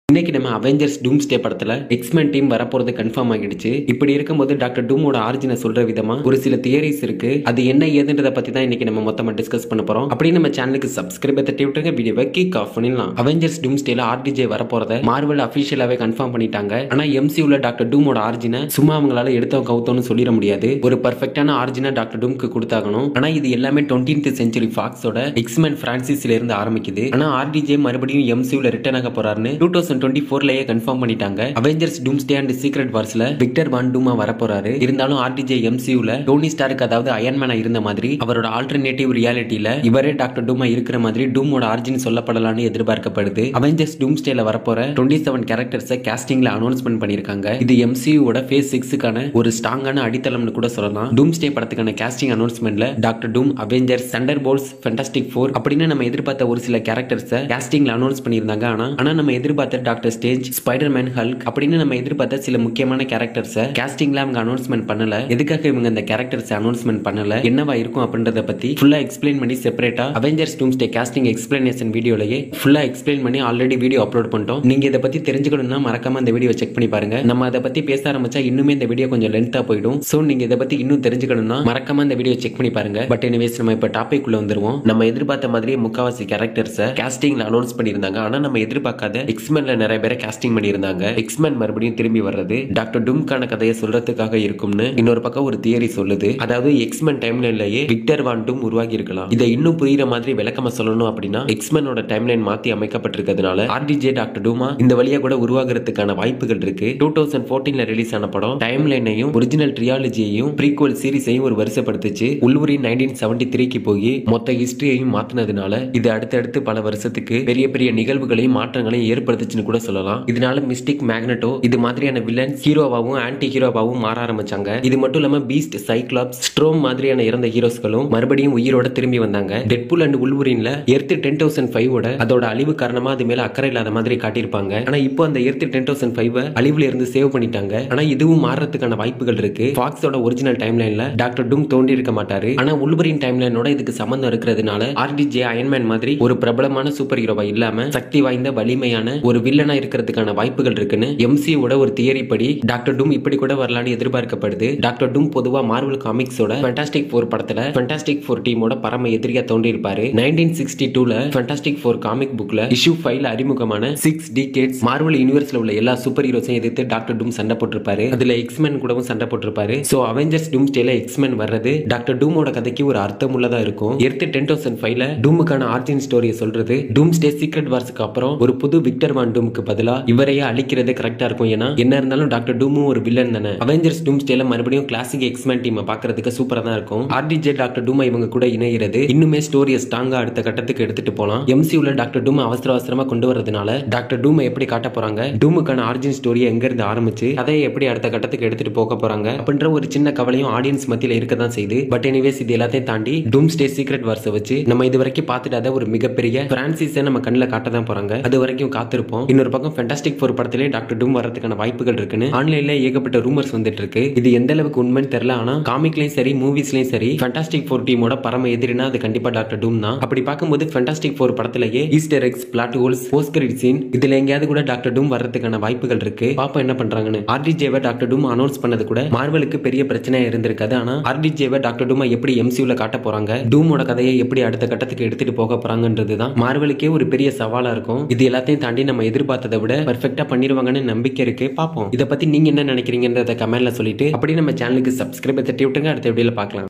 இன்னைக்கு நம்ம அவெஞ்சர்ஸ் டூம்ஸ்டே படத்துல எக்ஸ்மென் டீம் வரப்போறது கன்ஃபார்ம் ஆகிடுச்சு. இப்படி இருக்கும்போது டாக்டர் டூமோட ஆரிஜினை சொல்ற விதமா ஒரு சில தியரிஸ் இருக்கு. அது என்ன ஏதுன்றத பத்தி தான் இன்னைக்கு நம்ம மொத்தமா டிஸ்கஸ் பண்ண போறோம். அப்படி நம்ம சேனலுக்கு சப்ஸ்கிரைப் தட்டி விட்டுருங்க. வீடியோவை கிக் ஆஃப் பண்ணிடலாம். அவெஞ்சர்ஸ் டூம்ஸ்டேல ஆர்டிஜே வரப்போறத மார்வல் அபிஷியலாவே கன்ஃபார்ம் பண்ணிட்டாங்க. ஆனா எம்சியூல டாக்டர் டூமோட ஆரிஜினை சும்மா அவங்களால எடுத்தோம் கவுத்தோன்னு சொல்லிட முடியாது. ஒரு பர்ஃபெக்டான ஆரிஜினை டாக்டர் டூம்க்கு கொடுத்தாகணும். ஆனா இது எல்லாமே 20th செஞ்சுரி ஃபாக்ஸோட எக்ஸ்மென் பிரான்சிஸ்ல இருந்து ஆரம்பிக்குது. ஆனா ஆர்டிஜே மறுபடியும் எம்சியூல ரிட்டர்ன் ஆக போறாருன்னு 2024லயே கன்ஃபார்ம் பண்ணிட்டாங்க. அவெஞ்சர்ஸ் டூம்ஸ்டே அண்ட் சீக்ரெட் வார்ஸ்ல விக்டர் வான் டூமா வரப்போறாரு. இருந்தாலும் ஆர்டிஜே எம்சியூல டோனி ஸ்டார்க் அதாவது அயன் மேனா இருந்த மாதிரி அவரோட ஆல்டர்னேட்டிவ் ரியாலிட்டில இவரே டாக்டர் டூமா இருக்கிற மாதிரி டூமோட ஆரிஜின் சொல்லப்படலாம்னு எதிர்பார்க்கப்படுது. அவெஞ்சர்ஸ் டூம்ஸ்டேல வரப்போற 27 கேரக்டர்ஸை காஸ்டிங்ல அனௌன்ஸ்மெண்ட் பண்ணிருக்காங்க. இது எம்சியூவோட ஃபேஸ் 6க்கான ஒரு ஸ்ட்ராங்கான அடித்தளம்னு கூட சொல்லலாம். டூம்ஸ்டே படத்துக்கான காஸ்டிங் அனௌன்ஸ்மெண்ட்ல டாக்டர் டூம், அவெஞ்சர்ஸ், தண்டர்போல்ட்ஸ், ஃபேண்டாஸ்டிக் ஃபோர் அப்படின்னு நம்ம எதிர்பார்த்த ஒரு சில கேரக்டர்ஸை காஸ்டிங்ல அனௌன்ஸ் பண்ணிருந்தாங்க. ஆனா நம்ம எதிர்பார்த்த டாக்டர் ஸ்டேஞ்ச், ஸ்பைடர்மேன், ஹல்க் அப்படின்னு நம்ம எதிர்பார்த்த சில முக்கியமான கேரக்டர்ஸை காஸ்டிங்ல அவங்க அனௌன்ஸ்மெண்ட் பண்ணல. எதுக்காக இவங்க இந்த கேரக்டர்ஸ் அனௌன்ஸ்மெண்ட் பண்ணல, என்னவா இருக்கும் அப்படின்றத பத்தி ஃபுல்லா எக்ஸ்பிளைன் பண்ணி செப்பரேட்டா அவெஞ்சர்ஸ் டூம்ஸ்டே காஸ்டிங் எக்ஸ்பிளனேஷன் வீடியோலயே ஃபுல்லா எக்ஸ்பிளைன் பண்ணி ஆல்ரெடி வீடியோ அப்லோட் பண்ணிட்டோம். நீங்க இதை பத்தி தெரிஞ்சுக்கணும்னா மறக்காம இந்த வீடியோ செக் பண்ணி பாருங்க. நம்ம அதை பத்தி பேச ஆரம்பிச்சா இன்னுமே இந்த வீடியோ கொஞ்சம் லென்த்தா போயிடும். சோ நீங்க இதை பத்தி இன்னும் தெரிஞ்சுக்கணும்னா மறக்காம இந்த வீடியோ செக் பண்ணி பாருங்க. பட் எனிவேஸ் நம்ம இப்ப டாபிக் உள்ள வந்துருவோம். நம்ம எதிர்பார்த்த மாதிரியே முக்காவாசி கேரக்டர்ஸை காஸ்டிங்ல அனௌன்ஸ் பண்ணிருந்தாங்க. ஆனா நம்ம எதிர்பார்க்காத எக்ஸ்மென்ல நிறைய பேரை காஸ்டிங் பண்ணியிருந்தாங்க. எக்ஸ்மென் மறுபடியும் திரும்பி வர்றது டாக்டர் டூம்கான கதையை சொல்றதுக்காக இருக்கும்னு இன்னொரு பக்கம் ஒரு தியரி சொல்லுது. அதாவது எக்ஸ்மென் டைம்லைன்லயே விக்டர் வான் டூம் உருவாகி இருக்கலாம். இதை இன்னும் புரியுற மாதிரி விளக்கமா சொல்லணும் அப்படின்னா எக்ஸ்மெனோட டைம்லைன் மாத்தி அமைக்கப்பட்டிருக்கிறதுனால ஆர்டிஜே டாக்டர் டூமா இந்த வழியா கூட உருவாகிறதுக்கான வாய்ப்புகள் இருக்கு. 2014ல ரிலீஸ் ஆன படம் டைம்லைனையும் ஒரிஜினல் ட்ரியாலஜியையும் ப்ரீக்வல் சீரிஸையும் ஒரு வருஷப்படுத்துச்சு. உல்வரின் 1973க்கு போய் மொத்த ஹிஸ்டரியையும் மாத்தினதுனால இது அடுத்தடுத்து பல வருஷத்துக்கு பெரிய பெரிய நிகழ்வுகளையும் மாற்றங்களையும் ஏற்படுத்துச்சுன்னு கூட சொல்லலாம். இதனால மிஸ்டிக், மேக்னெட்டோ இது மாதிரியான வில்லன்ஸ் ஹீரோவாவும் ஆன்டி ஹீரோவாவும் மாற ஆரம்பிச்சாங்க. இது மட்டும் இல்லாம பீஸ்ட், சைக்ளாப்ஸ், ஸ்ட்ரோம் மாதிரியான இறந்த ஹீரோஸ்களும் மறுபடியும் உயிரோட திரும்பி வந்தாங்க. டெட்பூல் அண்ட் உல்வரின்ல எர்த் 10005 அதோட அழிவு காரணமா அது மேல அக்கறை இல்லாத மாதிரி காட்டியிருப்பாங்க. ஆனா இப்போ அந்த எர்த் 10005 அழிவுல இருந்து சேவ் பண்ணிட்டாங்க. ஆனா இதுவும் மாறதுக்கான வாய்ப்புகள் இருக்கு. ஃபாக்ஸோட ஒரிஜினல் டைம்லைன்ல டாக்டர் டூம் தோண்டி இருக்க மாட்டாரு. ஆனா உல்வரின் டைம்லைனோட இதுக்கு சம்பந்தம் இருக்கிறதுனால ஆர்டிஜே அயன்மேன் மாதிரி ஒரு பிரபலமான சூப்பர் ஹீரோவா இல்லாம சக்தி வாய்ந்த வலிமையான ஒரு வில்லனா இருக்கிறதுக்கான வாய்ப்புகள் இருக்குன்னு எம்சியோட ஒரு தியரி படி டாக்டர் டூம் இப்படி கூட வரலான்னு எதிர்பார்க்கப்படுது. டாக்டர் டூம் பொதுவா மார்வல் காமிக்ஸோட ஃபேண்டாஸ்டிக் ஃபோர் படத்துல ஃபேண்டாஸ்டிக் ஃபோர் டீமோட பரம எதிரியா தோன்றி இருப்பாரு. 1962ல ஃபேண்டாஸ்டிக் ஃபோர் காமிக் புக்ல இஷ்யூ 5ல அறிமுகமான 6 டிகேட்ஸ் மார்வல் யூனிவர்ஸ்ல உள்ள எல்லா சூப்பர் ஹீரோஸையும் எதிர்த்து டாக்டர் டூம் சண்டை போட்டிருப்பாரு. அதுல எக்ஸ்மென் கூடவும் சண்டை போட்டிருப்பாரு. சோ அவெஞ்சர்ஸ் டூம்ஸ்டேல எக்ஸ்மென் வர்றது டாக்டர் டூமோட கதைக்கு ஒரு அர்த்தம் உள்ளதா இருக்கும். எர்த் 10005ல டூமுக்கான ஆரிஜின் ஸ்டோரியை சொல்றது டூம்ஸ்டே சீக்ரெட் வார்ஸ்க்கு அப்புறம் ஒரு புது விக்டர் வான் டூமுக்கு பதிலா இவரையே அழிக்கிறது கரெக்டா இருக்கும். ஏன்னா என்ன இருந்தாலும் டாக்டர் டூமும் ஒரு வில்லன் தானே. அவெஞ்சர்ஸ் டூம்ஸ்டேல மறுபடியும் கிளாசிக் எக்ஸ்மென் டீமை பார்க்கிறதுக்கு சூப்பரா தான் இருக்கும். ஆர்டிஜே டாக்டர் டூமா இவங்க கூட இணைகிறது இன்னுமே ஸ்டோரியை ஸ்ட்ராங்கா அடுத்த கட்டத்துக்கு எடுத்துட்டு போலாம். எம்சியூல டாக்டர் டூம் அவசரமா கொண்டு வரதுனால டாக்டர் டூமை எப்படி காட்ட போறாங்க, டூமுக்கான ஆரிஜின் ஸ்டோரியை எங்க இருந்து ஆரம்பிச்சு அதை எப்படி அடுத்த கட்டத்துக்கு எடுத்துட்டு போக போறாங்க அப்படின்ற ஒரு சின்ன கவலையும் ஆடியன்ஸ் மத்தியில இருக்க தான் செய்யுது. பட் எனிவேஸ் இது எல்லாத்தையும் தாண்டி டூம்ஸ்டே சீக்ரெட் வார்ஸை வச்சு நம்ம இது வரைக்கும் பார்த்துட்டாத ஒரு மிகப்பெரிய பிரான்சிஸை நம்ம கண்ணில் காட்ட தான் போறாங்க. அது வரைக்கும் காத்திருப்போம். இன்னொரு பக்கம் ஃபேண்டாஸ்டிக் ஃபோர் படத்திலே டாக்டர் டூம் வரதுக்கான வாய்ப்புகள் இருக்குன்னு ஆன்லைன்ல ஏகப்பட்ட ரூமர்ஸ் வந்துட்டு இருக்கு. இது எந்த அளவுக்கு உண்மைன்னு தெரியல. ஆனா காமிக்லயும் சரி மூவிஸ்லயும் சரி ஃபேண்டாஸ்டிக் ஃபோர் டீமோட பரம எதிரினா அது கண்டிப்பா டாக்டர் டூம் தான். அப்படி பார்க்கும்போது ஃபேண்டாஸ்டிக் ஃபோர் படத்திலேயே Easter eggs, plot holes, post credit scene இதுல எங்கேயாவது கூட டாக்டர் டூம் வரதுக்கான வாய்ப்புகள் இருக்கு. பாப்பா என்ன பண்றாங்கன்னு. ஆர்டிஜேவை டாக்டர் டூம் அனௌன்ஸ் பண்ணது கூட மார்வலுக்கு பெரிய பிரச்சனையா இருந்திருக்காது. ஆனா ஆர்டிஜேவை டாக்டர் டூமை எப்படி எம்சியூல காட்ட போறாங்க, டூமோட கதையை எப்படி அடுத்த கட்டத்துக்கு எடுத்துட்டு போக போறாங்கன்றதுதான் மார்வலுக்கே ஒரு பெரிய சவாலா இருக்கும். இது எல்லாத்தையும் தாண்டி நம்ம எதிர்பார்த்ததை விட பெர்ஃபெக்ட்டா பண்ணிடுவாங்கன்னு நம்பிக்கை இருக்கு. பாப்போம். இதை பத்தி நீங்க என்ன நினைக்கிறீங்கன்றத கமெண்ட்ல சொல்லிட்டு அப்படி நம்ம சேனலுக்கு சப்ஸ்கிரைப் தட்டி விட்டுங்க. அடுத்த வீடியோல பார்க்கலாம்.